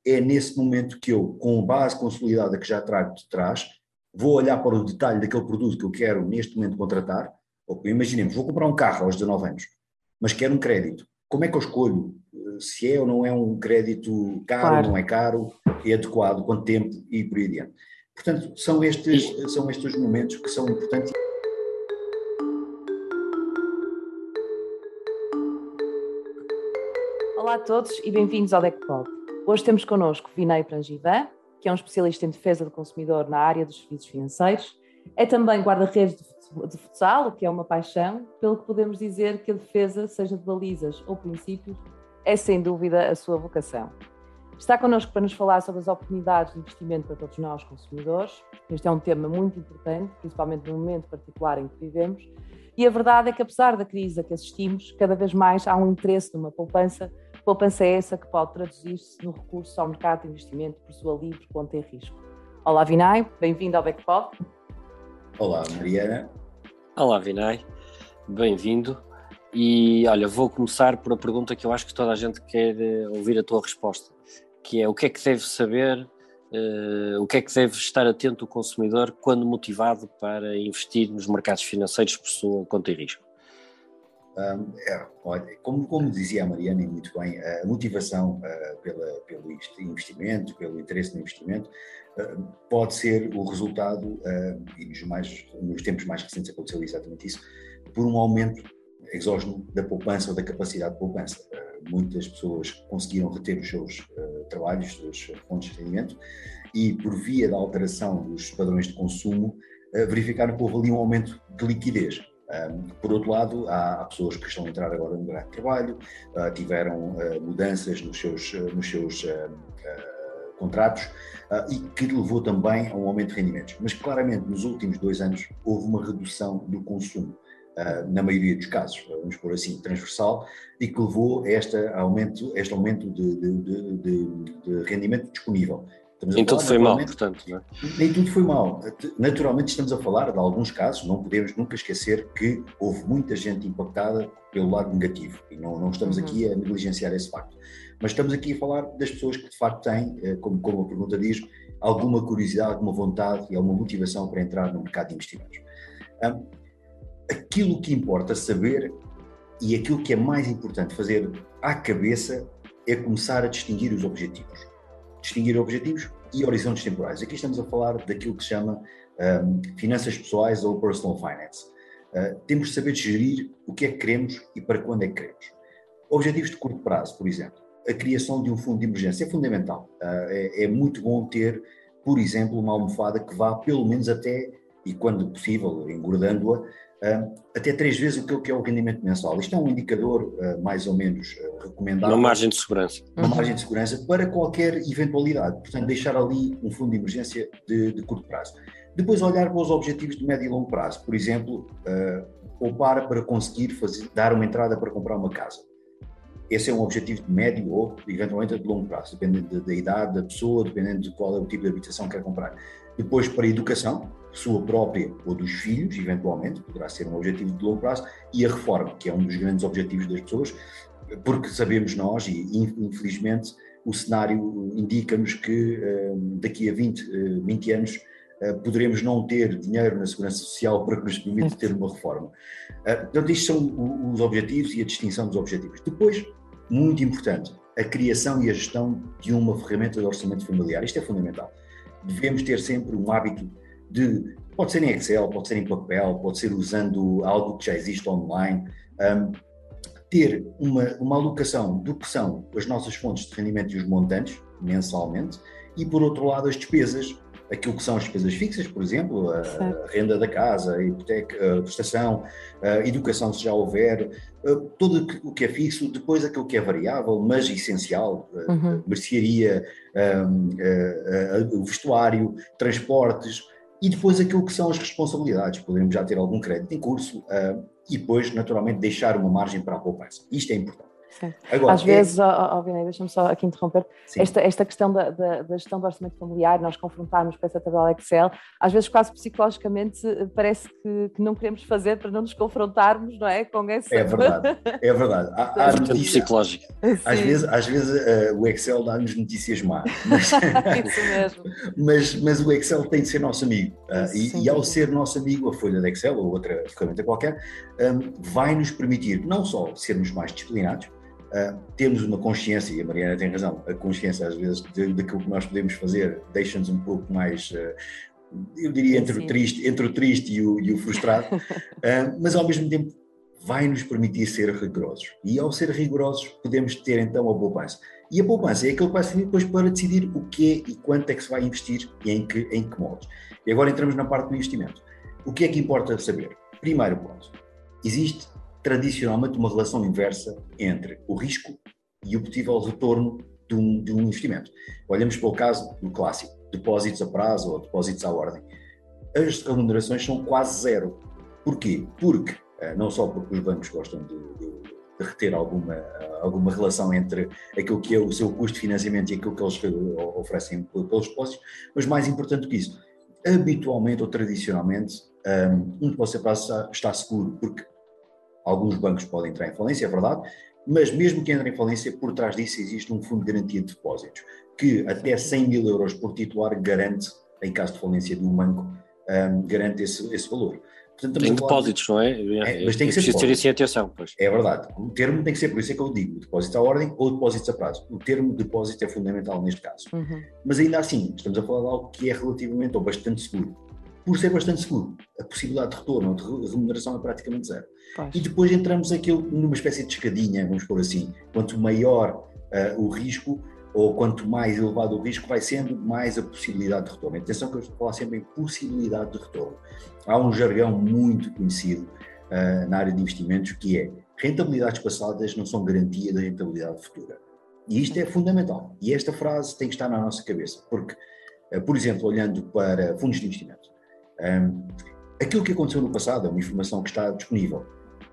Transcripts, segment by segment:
é nesse momento que eu, com a base consolidada que já trago de trás, vou olhar para o detalhe daquele produto que eu quero neste momento contratar. Imaginemos, vou comprar um carro aos 19 anos, mas quero um crédito. Como é que eu escolho se é ou não é um crédito caro, Claro. não é caro, é adequado, quanto tempo e por aí adiante. Portanto, são estes os momentos que são importantes. Olá a todos e bem-vindos ao DECPOD. Hoje temos connosco Vinay Prangiban, que é um especialista em defesa do consumidor na área dos serviços financeiros. É também guarda-redes de futsal, o que é uma paixão, pelo que podemos dizer que a defesa, seja de balizas ou princípios, é sem dúvida a sua vocação. Está connosco para nos falar sobre as oportunidades de investimento para todos nós, consumidores. Este é um tema muito importante, principalmente no momento particular em que vivemos. E a verdade é que, apesar da crise a que assistimos, cada vez mais há um interesse numa poupança. Poupança é essa que pode traduzir-se no recurso ao mercado de investimento por sua livre conta e risco. Olá, Vinay, bem-vindo ao DECPOD. Olá, Mariana. Olá, Vinay, bem-vindo. E olha, vou começar por a pergunta que eu acho que toda a gente quer ouvir a tua resposta, que é o que é que deve saber, o que é que deve estar atento o consumidor quando motivado para investir nos mercados financeiros por sua conta e risco? Olha, como dizia a Mariana, e muito bem, a motivação pelo investimento, pelo interesse no investimento, pode ser o resultado, e nos tempos mais recentes aconteceu exatamente isso, por um aumento exógeno da poupança ou da capacidade de poupança. Muitas pessoas conseguiram reter os seus trabalhos, as suas fontes de rendimento, e por via da alteração dos padrões de consumo, verificaram que houve ali um aumento de liquidez. Por outro lado, há pessoas que estão a entrar agora no mercado de trabalho, tiveram mudanças nos seus contratos e que levou também a um aumento de rendimentos. Mas claramente nos últimos 2 anos houve uma redução do consumo, na maioria dos casos, vamos pôr assim, transversal, e que levou a este aumento de rendimento disponível. Nem tudo foi mal, portanto, não é? Nem tudo foi mal. Naturalmente estamos a falar de alguns casos, não podemos nunca esquecer que houve muita gente impactada pelo lado negativo, e não estamos aqui a negligenciar esse facto. Mas estamos aqui a falar das pessoas que de facto têm, como a pergunta diz, alguma curiosidade, alguma vontade e alguma motivação para entrar no mercado de investimentos. Aquilo que importa saber e aquilo que é mais importante fazer à cabeça é começar a distinguir os objetivos. Distinguir objetivos e horizontes temporais. Aqui estamos a falar daquilo que se chama finanças pessoais ou personal finance. Temos de saber gerir o que é que queremos e para quando é que queremos. Objetivos de curto prazo, por exemplo. A criação de um fundo de emergência é fundamental. É muito bom ter, por exemplo, uma almofada que vá pelo menos até, e quando possível, engordando-a, até 3 vezes o que é o rendimento mensal. Isto é um indicador mais ou menos recomendável. Uma margem de segurança. Uma margem de segurança para qualquer eventualidade. Portanto, deixar ali um fundo de emergência de curto prazo. Depois olhar para os objetivos de médio e longo prazo. Por exemplo, poupar para conseguir dar uma entrada para comprar uma casa. Esse é um objetivo de médio ou, eventualmente, de longo prazo, dependendo da idade da pessoa, dependendo de qual é o tipo de habitação que quer comprar. Depois, para a educação, sua própria ou dos filhos, eventualmente, poderá ser um objetivo de longo prazo, e a reforma, que é um dos grandes objetivos das pessoas, porque sabemos nós, e infelizmente o cenário indica-nos que daqui a 20 anos poderemos não ter dinheiro na segurança social para que nos permita ter uma reforma. Portanto, isto são os objetivos e a distinção dos objetivos. Depois, muito importante, a criação e a gestão de uma ferramenta de orçamento familiar. Isto é fundamental. Devemos ter sempre um hábito de, pode ser em Excel, pode ser em papel, pode ser usando algo que já existe online, ter uma alocação do que são as nossas fontes de rendimento e os montantes, mensalmente, e por outro lado as despesas, aquilo que são as despesas fixas, por exemplo, a renda da casa, a hipoteca, a prestação, a educação se já houver, tudo o que é fixo, depois aquilo que é variável, mas essencial, mercearia, o vestuário, transportes, e depois aquilo que são as responsabilidades, podemos já ter algum crédito em curso, e depois, naturalmente, deixar uma margem para a poupança. Isto é importante. Agora, às vezes, Vinay, deixa-me só aqui interromper, esta questão da gestão do orçamento familiar, nós confrontarmos com essa tabela Excel, às vezes quase psicologicamente parece que não queremos fazer para não nos confrontarmos, não é? Com essa... É verdade. Há notícias psicológica. Às vezes o Excel dá-nos notícias más, Isso mesmo. mas o Excel tem de ser nosso amigo. E ao ser nosso amigo, a folha de Excel ou outra ferramenta qualquer, vai nos permitir não só sermos mais disciplinados, temos uma consciência, e a Mariana tem razão, a consciência às vezes daquilo que nós podemos fazer deixa-nos um pouco mais, eu diria, entre o triste e o frustrado, mas ao mesmo tempo vai nos permitir ser rigorosos. E ao ser rigorosos podemos ter então a poupança. E a poupança é aquilo que vai servir depois para decidir o que e quanto é que se vai investir e em que modos. E agora entramos na parte do investimento. O que é que importa saber? Primeiro ponto, existe tradicionalmente uma relação inversa entre o risco e o possível retorno de um investimento. Olhamos para o caso do clássico, depósitos a prazo ou depósitos à ordem. As remunerações são quase zero. Porquê? Porque, não só porque os bancos gostam de reter alguma relação entre aquilo que é o seu custo de financiamento e aquilo que eles oferecem pelos depósitos, mas mais importante do que isso, habitualmente ou tradicionalmente, um depósito a prazo está seguro, porque alguns bancos podem entrar em falência, é verdade, mas mesmo que entrem em falência, por trás disso existe um fundo de garantia de depósitos, que até 100 mil euros por titular garante, em caso de falência de um banco, garante esse valor. Portanto, tem depósitos, não é? Mas tem que ser ter isso em atenção. Pois. É verdade. O termo tem que ser, por isso é que eu digo, depósito à ordem ou depósitos a prazo. O termo depósito é fundamental neste caso. Mas ainda assim, estamos a falar de algo que é relativamente ou bastante seguro. Por ser bastante seguro, a possibilidade de retorno ou de remuneração é praticamente zero. Pois. E depois entramos numa espécie de escadinha, vamos pôr assim. Quanto maior o risco, ou quanto mais elevado o risco vai sendo, mais a possibilidade de retorno. Atenção que eu estou a falar sempre em possibilidade de retorno. Há um jargão muito conhecido na área de investimentos que é: rentabilidades passadas não são garantia da rentabilidade futura. E isto é fundamental. E esta frase tem que estar na nossa cabeça, porque, por exemplo, olhando para fundos de investimento, aquilo que aconteceu no passado é uma informação que está disponível,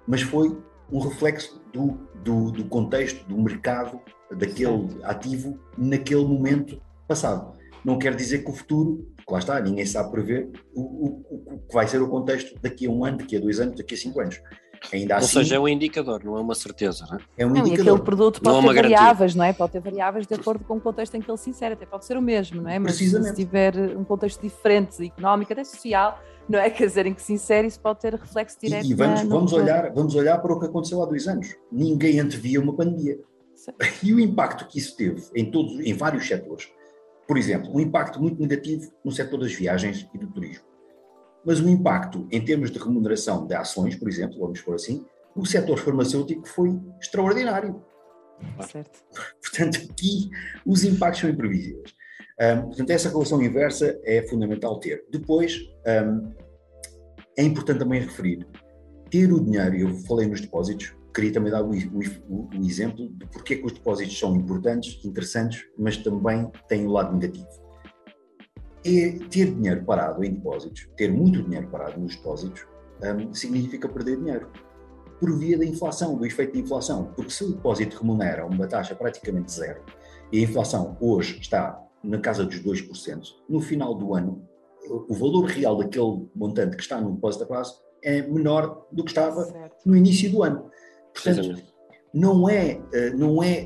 mas foi um reflexo do contexto, do mercado, daquele ativo naquele momento passado. Não quer dizer que o futuro, porque lá está, ninguém sabe prever o que vai ser o contexto daqui a 1 ano, daqui a 2 anos, daqui a 5 anos. Ainda assim, ou seja, é um indicador, não é uma certeza, não é? É um indicador. E aquele produto pode ter variáveis, não é? Pode ter variáveis de acordo com o contexto em que ele se insere, até pode ser o mesmo, não é? Mas se tiver um contexto diferente, económico, até social, não é? Quer dizer, em que se insere, isso pode ter reflexo direto. E vamos olhar para o que aconteceu há 2 anos. Ninguém antevia uma pandemia. Sim. E o impacto que isso teve em vários setores. Por exemplo, um impacto muito negativo no setor das viagens e do turismo. Mas um impacto em termos de remuneração de ações, por exemplo, vamos pôr assim, o setor farmacêutico foi extraordinário. Certo. Portanto, aqui os impactos são imprevisíveis. Portanto, essa relação inversa é fundamental ter. Depois, é importante também referir, ter o dinheiro, eu falei nos depósitos, queria também dar o exemplo de porque é que os depósitos são importantes, interessantes, mas também têm o lado negativo. Ter dinheiro parado em depósitos, ter muito dinheiro parado nos depósitos, significa perder dinheiro. Por via da inflação, do efeito de inflação. Porque se o depósito remunera uma taxa praticamente zero, e a inflação hoje está na casa dos 2%, no final do ano, o valor real daquele montante que está no depósito a prazo é menor do que estava no início do ano. Portanto,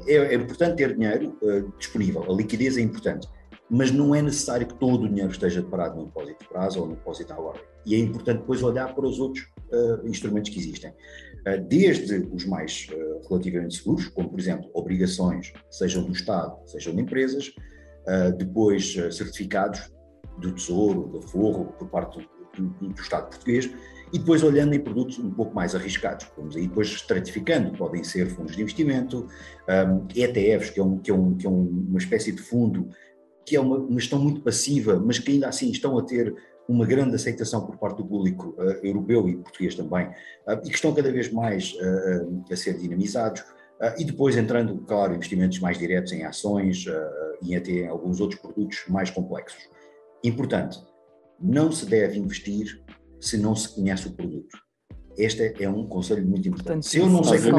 é importante ter dinheiro disponível, a liquidez é importante, mas não é necessário que todo o dinheiro esteja parado no depósito de prazo ou no depósito à ordem. E é importante depois olhar para os outros instrumentos que existem. Desde os mais relativamente seguros, como por exemplo obrigações, sejam do Estado, sejam de empresas, depois certificados do Tesouro, do Forro, por parte do Estado português, e depois olhando em produtos um pouco mais arriscados. Vamos aí depois estratificando, podem ser fundos de investimento, ETFs, que é uma espécie de fundo, que é uma gestão muito passiva, mas que ainda assim estão a ter uma grande aceitação por parte do público europeu e português também, e que estão cada vez mais a ser dinamizados, e depois entrando, claro, investimentos mais diretos em ações e até alguns outros produtos mais complexos. Importante, não se deve investir se não se conhece o produto. Este é um conselho muito importante. Se eu não sei como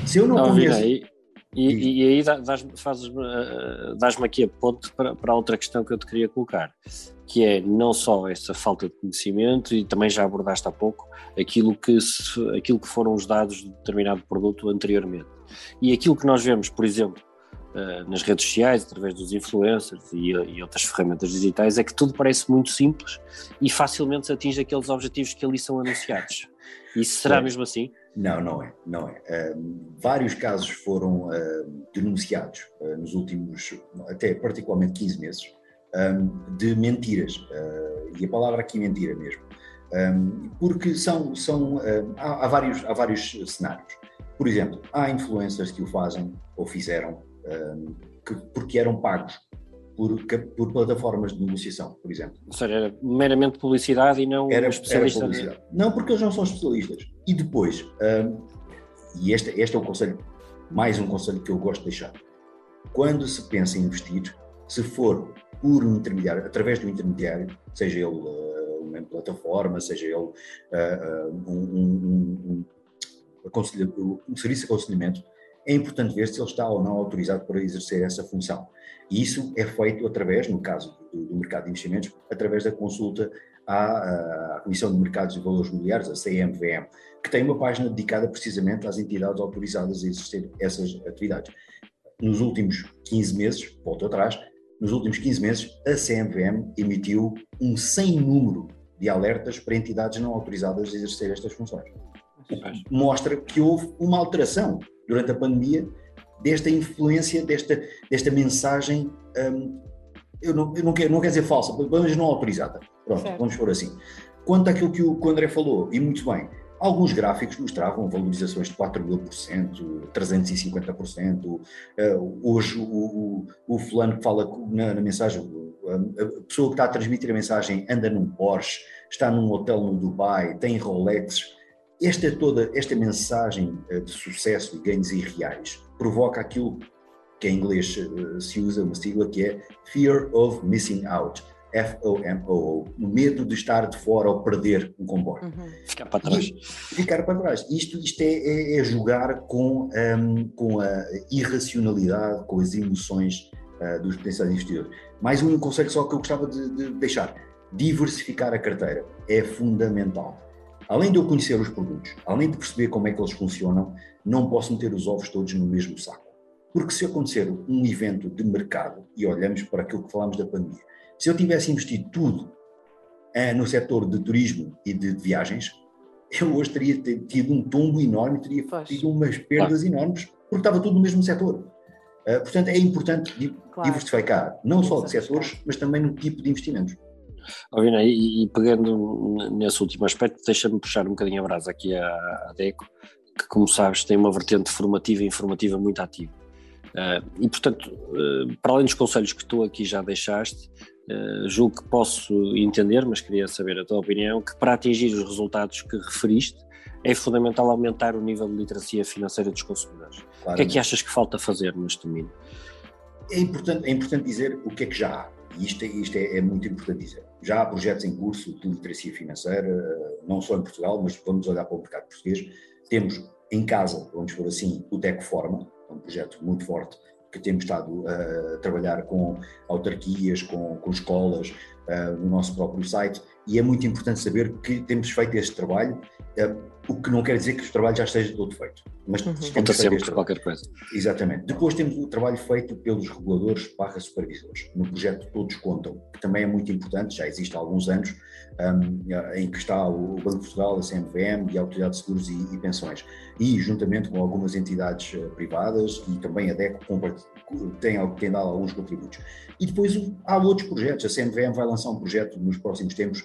Se eu não conheço... E aí dás-me aqui a ponte para outra questão que eu te queria colocar, que é não só essa falta de conhecimento, e também já abordaste há pouco, aquilo que foram os dados de determinado produto anteriormente. E aquilo que nós vemos, por exemplo, nas redes sociais, através dos influencers e outras ferramentas digitais, é que tudo parece muito simples e facilmente se atinge aqueles objetivos que ali são anunciados. Isso será mesmo assim? Não é. Vários casos foram denunciados nos últimos, até particularmente 15 meses, de mentiras, e a palavra aqui mentira mesmo, porque há vários cenários. Por exemplo, há influencers que o fazem ou fizeram porque eram pagos por plataformas de negociação, por exemplo. Ou seja, era meramente publicidade e não especialista. Era publicidade. Não, porque eles não são especialistas. E depois, e este é o conselho, mais um conselho que eu gosto de deixar. Quando se pensa em investir, se for por um intermediário, através do intermediário, seja ele uma plataforma, seja ele um serviço de aconselhamento, é importante ver se ele está ou não autorizado para exercer essa função. E isso é feito através, no caso do mercado de investimentos, através da consulta à Comissão de Mercados e Valores Mobiliários, a CMVM, que tem uma página dedicada precisamente às entidades autorizadas a exercer essas atividades. Nos últimos 15 meses, volto atrás, nos últimos 15 meses, a CMVM emitiu um sem número de alertas para entidades não autorizadas a exercer estas funções. Mostra que houve uma alteração durante a pandemia desta influência, desta mensagem, eu não quero dizer falsa, mas não autorizada. Pronto, certo. Vamos pôr assim. Quanto àquilo que o André falou, e muito bem, alguns gráficos mostravam valorizações de 4.000%, 350%, hoje o fulano que fala na mensagem, a pessoa que está a transmitir a mensagem anda num Porsche, está num hotel no Dubai, tem Rolex. Esta mensagem de sucesso e ganhos irreais provoca aquilo que em inglês se usa, uma sigla que é Fear of Missing Out, FOMO, o medo de estar de fora ou perder um comboio. Ficar para trás. Ficar para trás. Isto é jogar com a irracionalidade, com as emoções dos potenciais investidores. Mais um conselho só que eu gostava de deixar: diversificar a carteira é fundamental. Além de eu conhecer os produtos, além de perceber como é que eles funcionam, não posso meter os ovos todos no mesmo saco. Porque se acontecer um evento de mercado, e olhamos para aquilo que falámos da pandemia, se eu tivesse investido tudo no setor de turismo e de viagens, eu hoje teria tido um tombo enorme, teria tido umas perdas enormes, porque estava tudo no mesmo setor. Portanto, é importante diversificar, não só de setores, mas também no tipo de investimentos. E pegando nesse último aspecto, deixa-me puxar um bocadinho a brasa aqui à DECO, que, como sabes, tem uma vertente formativa e informativa muito ativa. E, portanto, para além dos conselhos que tu aqui já deixaste, julgo que posso entender, mas queria saber a tua opinião, que para atingir os resultados que referiste, é fundamental aumentar o nível de literacia financeira dos consumidores. Claramente. O que é que achas que falta fazer neste domínio? É importante dizer o que é que já há. E isto é muito importante dizer. Já há projetos em curso de literacia financeira, não só em Portugal, mas vamos olhar para o mercado português. Temos em casa, vamos por assim, o DECO Forma, é um projeto muito forte, que temos estado a trabalhar com autarquias, com escolas, no nosso próprio site, e é muito importante saber que temos feito este trabalho, o que não quer dizer que o trabalho já esteja todo feito. Mas temos sempre qualquer coisa. Exatamente. Depois temos o trabalho feito pelos reguladores/supervisores, no projeto Todos Contam, que também é muito importante, já existe há alguns anos, em que está o Banco de Portugal, a CMVM e a Autoridade de Seguros e Pensões, e juntamente com algumas entidades privadas, e também a DECO tem dado alguns contributos. E depois há outros projetos. A CMVM vai lançar um projeto nos próximos tempos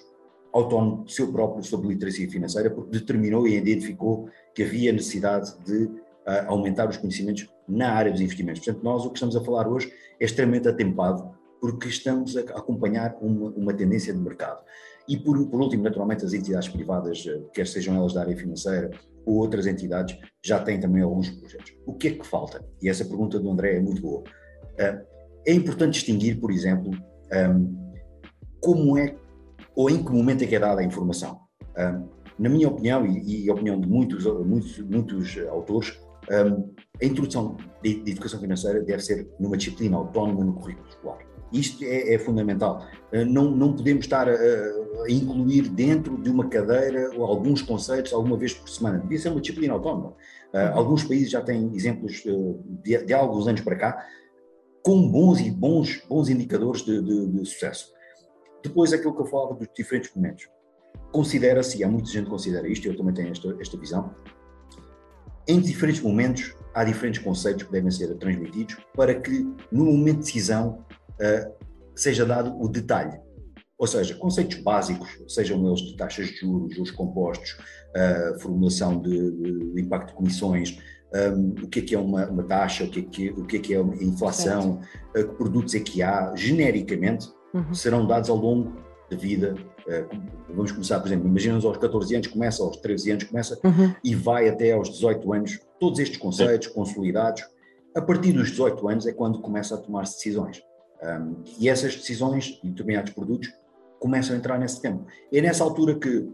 autónomo, seu próprio, sobre literacia financeira, porque determinou e identificou que havia necessidade de aumentar os conhecimentos na área dos investimentos. Portanto, nós o que estamos a falar hoje é extremamente atempado, porque estamos a acompanhar uma tendência de mercado. E por último, naturalmente, as entidades privadas, quer sejam elas da área financeira ou outras entidades, já têm também alguns projetos. O que é que falta? E essa pergunta do André é muito boa. É importante distinguir, por exemplo, como é ou em que momento é que é dada a informação. Na minha opinião, e a opinião de muitos autores, A introdução de educação financeira deve ser numa disciplina autónoma no currículo escolar. Isto é fundamental. Não podemos estar a incluir dentro de uma cadeira alguns conceitos alguma vez por semana. Devia ser uma disciplina autónoma. Alguns países já têm exemplos de alguns anos para cá com bons indicadores de sucesso. Depois, aquilo que eu falava dos diferentes momentos. Considera-se, e há muita gente que considera isto, eu também tenho esta visão, em diferentes momentos há diferentes conceitos que devem ser transmitidos para que, no momento de decisão, seja dado o detalhe. Ou seja, conceitos básicos, sejam eles de taxas de juros, os compostos, formulação de impacto de comissões, o que é uma taxa, o que é uma inflação, que produtos é que há, genericamente, serão dados ao longo da vida. Vamos começar, por exemplo, imaginamos aos 14 anos começa, aos 13 anos começa, e vai até aos 18 anos, todos estes conceitos consolidados. A partir dos 18 anos é quando começa a tomar-se decisões. E essas decisões e determinados produtos começam a entrar nesse tempo. É nessa altura que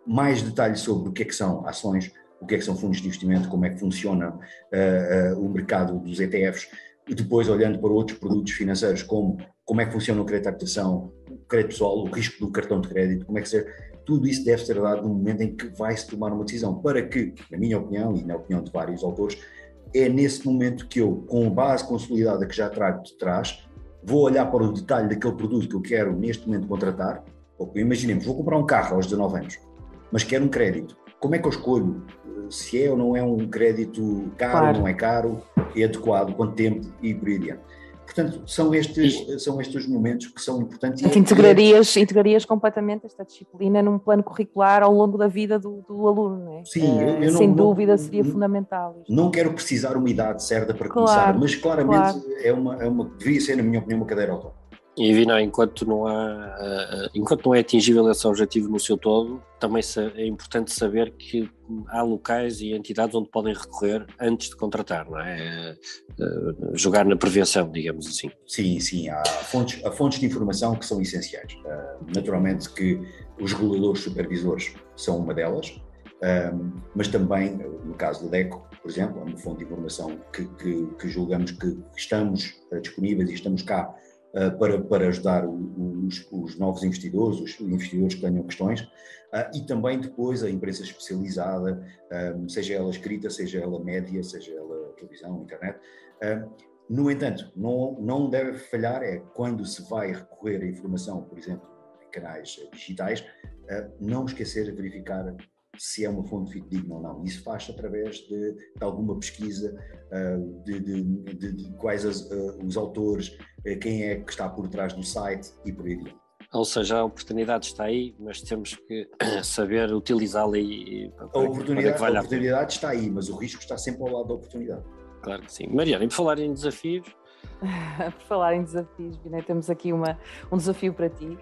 mais detalhes sobre o que é que são ações, o que é que são fundos de investimento, como é que funciona o mercado dos ETFs, e depois olhando para outros produtos financeiros como é que funciona o crédito de habitação, o crédito pessoal, o risco do cartão de crédito, como é que tudo isso deve ser dado no momento em que vai-se tomar uma decisão, para que, na minha opinião e na opinião de vários autores, é nesse momento que eu, com a base consolidada que já trago de trás, vou olhar para o detalhe daquele produto que eu quero neste momento contratar. Imaginemos, vou comprar um carro aos 19 anos, mas quero um crédito. Como é que eu escolho se é ou não é um crédito caro, não é caro, é adequado, quanto tempo e por aí adiante? Portanto, são estes momentos que são importantes. Integrarias completamente esta disciplina num plano curricular ao longo da vida do aluno, não é? Sim, sem dúvida seria fundamental. Não quero precisar uma idade certa para começar, mas claramente deveria ser, na minha opinião, uma cadeira autónoma. E Vina, enquanto não é atingível esse objetivo no seu todo, também é importante saber que há locais e entidades onde podem recorrer antes de contratar, não é? Jogar na prevenção, digamos assim. Sim, há fontes de informação que são essenciais. Naturalmente que os reguladores supervisores são uma delas, mas também, no caso do DECO, por exemplo, é uma fonte de informação que julgamos que estamos disponíveis e estamos cá para ajudar os novos investidores, os investidores que tenham questões, e também depois a imprensa especializada, seja ela escrita, seja ela média, seja ela televisão, internet. No entanto, não deve falhar quando se vai recorrer à informação, por exemplo, em canais digitais, não esquecer de verificar se é uma fonte fidedigna ou não. Isso faz-se através de alguma pesquisa, de quais os autores, quem é que está por trás do site e por aí adiante. Ou seja, a oportunidade está aí, mas temos que saber utilizá-la a oportunidade está aí, mas o risco está sempre ao lado da oportunidade. Claro que sim. Mariana, e por falar em desafios... Por falar em desafios, Vina, temos aqui um desafio para ti,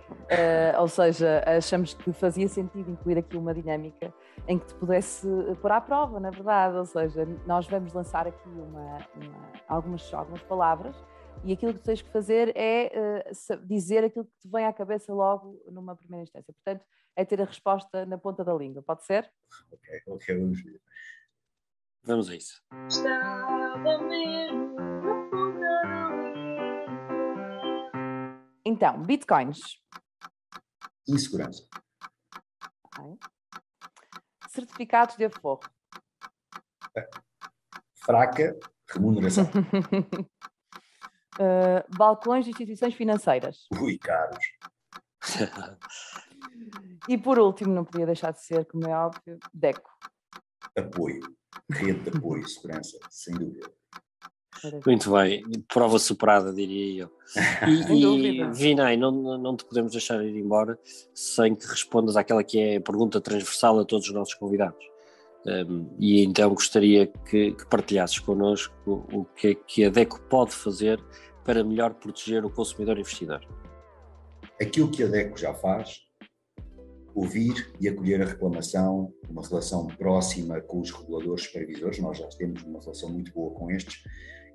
ou seja, achamos que fazia sentido incluir aqui uma dinâmica em que te pudesse pôr à prova, na verdade, ou seja, nós vamos lançar aqui algumas palavras e aquilo que tu tens que fazer é dizer aquilo que te vem à cabeça logo numa primeira instância, portanto é ter a resposta na ponta da língua, pode ser? Ok, vamos ver. Vamos a isso. Estava mesmo na ponta da língua. Então, bitcoins. Insegurança. Okay. Certificados de aforro. Fraca remuneração. Balcões de instituições financeiras. Ui, caros. E por último, não podia deixar de ser, como é óbvio, DECO. Apoio. Rede de apoio e segurança, sem dúvida. Muito bem, prova superada, diria eu. E Vinay, não te podemos deixar ir embora sem que respondas àquela que é a pergunta transversal a todos os nossos convidados. E então gostaria que partilhasses connosco o que é que a DECO pode fazer para melhor proteger o consumidor investidor. Aquilo que a DECO já faz, ouvir e acolher a reclamação, uma relação próxima com os reguladores supervisores, nós já temos uma relação muito boa com estes,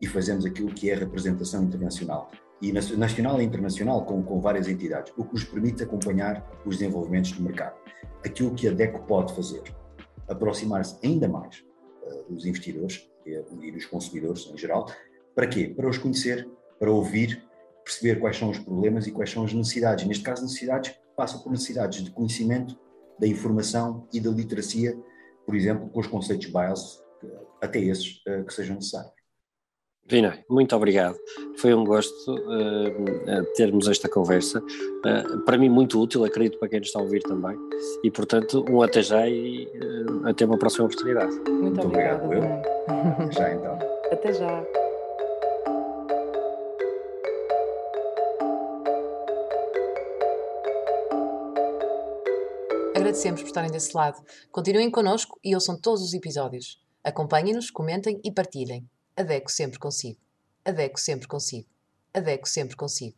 e fazemos aquilo que é a representação internacional, e nacional e internacional com várias entidades, o que nos permite acompanhar os desenvolvimentos do mercado. Aquilo que a DECO pode fazer, aproximar-se ainda mais dos investidores e dos consumidores em geral. Para quê? Para os conhecer, para ouvir, perceber quais são os problemas e quais são as necessidades. Neste caso, necessidades passam por necessidades de conhecimento, da informação e da literacia, por exemplo, com os conceitos básicos, até esses que sejam necessários. Vinay, muito obrigado. Foi um gosto termos esta conversa. Para mim muito útil, acredito para quem nos está a ouvir também. E, portanto, um até já e até uma próxima oportunidade. Muito obrigado. Até já, então. Até já. Agradecemos por estarem desse lado. Continuem connosco e ouçam todos os episódios. Acompanhem-nos, comentem e partilhem. Adeco sempre consigo. Adeco sempre consigo. Adeco sempre consigo.